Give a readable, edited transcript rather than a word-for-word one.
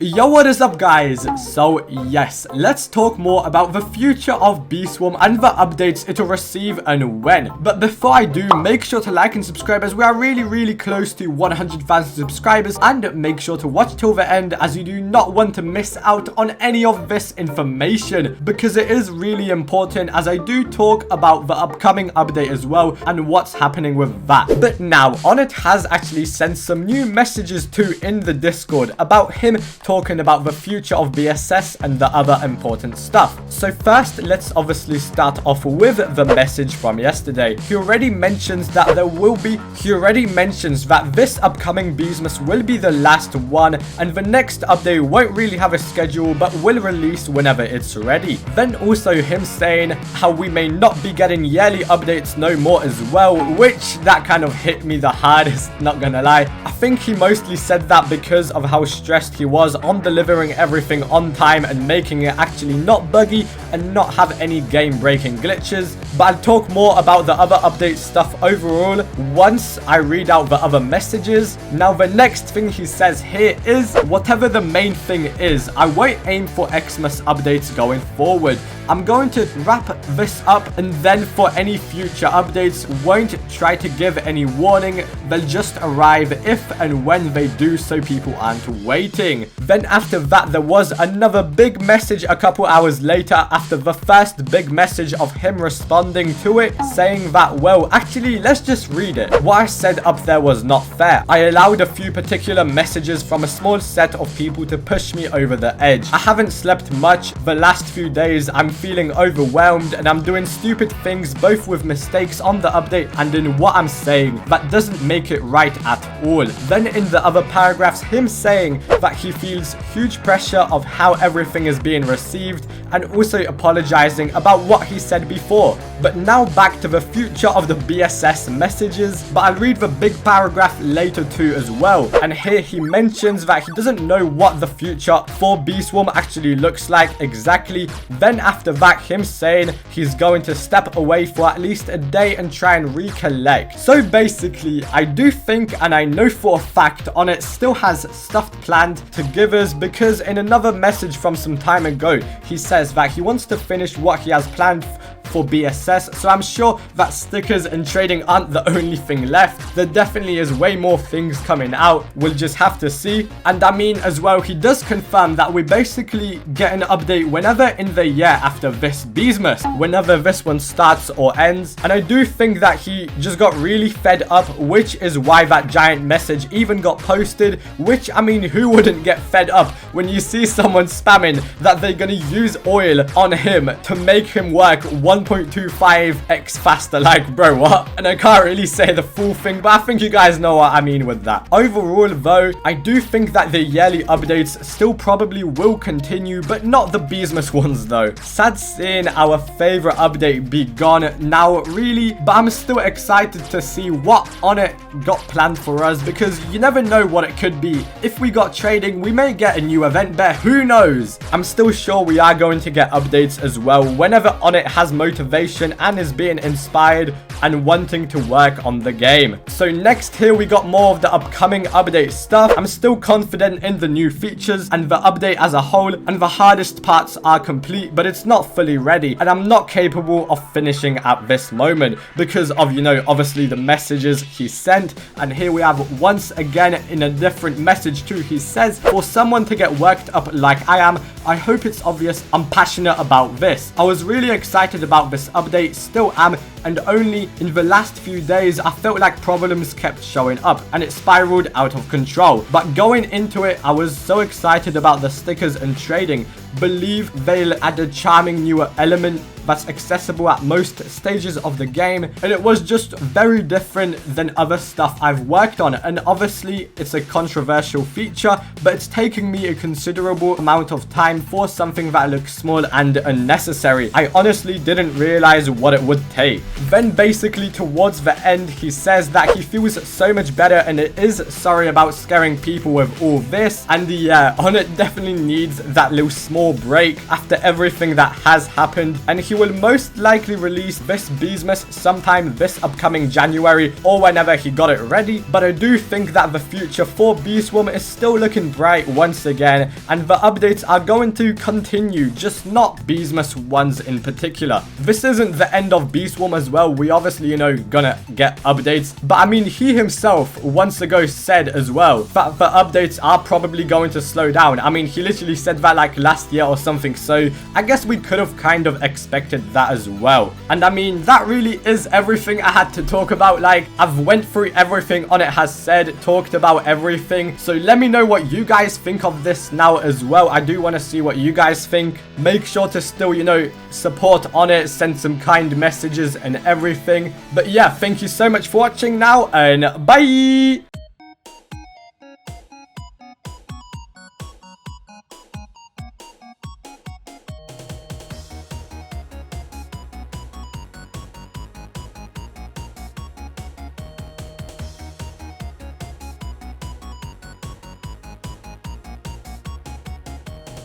Yo, what is up guys? So yes, let's talk more about the future of B-Swarm and the updates it will receive and when. But before I do, make sure to like and subscribe as we are really close to 100,000 subscribers, and make sure to watch till the end as you do not want to miss out on any of this information, because it is really important as I do talk about the upcoming update as well and what's happening with that. But now, Onnit has actually sent some new messages too in the Discord about him talking about the future of BSS and the other important stuff. So first, let's obviously start off with the message from yesterday. He already mentions that this upcoming Beesmas will be the last one, and the next update won't really have a schedule but will release whenever it's ready. Then also him saying how we may not be getting yearly updates no more as well, which that kind of hit me the hardest, not gonna lie. I think he mostly said that because of how stressed he was on delivering everything on time and making it actually not buggy and not have any game breaking glitches. But I'll talk more about the other update stuff overall once I read out the other messages. Now the next thing he says here is, whatever the main thing is, I won't aim for Xmas updates going forward. I'm going to wrap this up, and then for any future updates, won't try to give any warning. They'll just arrive if and when they do, so people aren't waiting. Then after that, there was another big message a couple hours later after the first big message of him responding to it, saying that, well, actually, let's just read it. What I said up there was not fair. I allowed a few particular messages from a small set of people to push me over the edge. I haven't slept much the last few days. I'm feeling overwhelmed and I'm doing stupid things, both with mistakes on the update and in what I'm saying. That doesn't make it right at all. Then in the other paragraphs, him saying that he feels huge pressure of how everything is being received, and also apologizing about what he said before. But now back to the future of the BSS messages, but I'll read the big paragraph later too as well. And here he mentions that he doesn't know what the future for B-Swarm actually looks like exactly. Then after that, him saying he's going to step away for at least a day and try and recollect. So basically, I do think, and I know for a fact, Onnit still has stuff planned to give us, because in another message from some time ago, he says that he wants to finish what he has planned for BSS, so I'm sure that stickers and trading aren't the only thing left. There definitely is way more things coming out. We'll just have to see. And I mean as well, he does confirm that we basically get an update whenever in the year after this Beesmas, whenever this one starts or ends. And I do think that he just got really fed up, which is why that giant message even got posted, which, I mean, who wouldn't get fed up when you see someone spamming that they're gonna use oil on him to make him work 1.25x faster? Like, bro, what? And I can't really say the full thing, but I think you guys know what I mean with that. Overall though, I do think that the yearly updates still probably will continue, but not the Beesmas ones though. Sad seeing our favorite update be gone now, really, but I'm still excited to see what Onnit got planned for us, because you never know what it could be. If we got trading, we may get a new event bet, who knows? I'm still sure we are going to get updates as well whenever Onnit has motivation and is being inspired and wanting to work on the game. So next here we got more of the upcoming update stuff. I'm still confident in the new features and the update as a whole, and the hardest parts are complete, but it's not fully ready, and I'm not capable of finishing at this moment because of, you know, obviously the messages he sent. And here we have once again in a different message too, he says, for someone to get worked up like I am, I hope it's obvious I'm passionate about this. I was really excited about this update, still am, and only in the last few days I felt like problems kept showing up and it spiraled out of control. But going into it, I was so excited about the stickers and trading. Believe they'll add a charming new element that's accessible at most stages of the game, and it was just very different than other stuff I've worked on. And obviously it's a controversial feature, but it's taking me a considerable amount of time for something that looks small and unnecessary. I honestly didn't realize what it would take. Then basically towards the end, he says that he feels so much better and it is sorry about scaring people with all this, and yeah, Onnit definitely needs that little small break after everything that has happened, and he will most likely release this Beesmas sometime this upcoming January or whenever he got it ready, but I do think that the future for Beeswarm is still looking bright once again, and the updates are going to continue, just not Beesmas ones in particular. This isn't the end of Beeswarm as well. We obviously, you know, gonna get updates, but I mean, he himself once ago said as well that the updates are probably going to slow down. I mean, he literally said that like last year or something, so I guess we could have kind of expected that as well. And I mean, that really is everything I had to talk about. Like, I've went through everything on it has said, talked about everything, so let me know what you guys think of this now as well. I do want to see what you guys think. Make sure to still, you know, support on it, send some kind messages and everything. But yeah, thank you so much for watching now, and bye.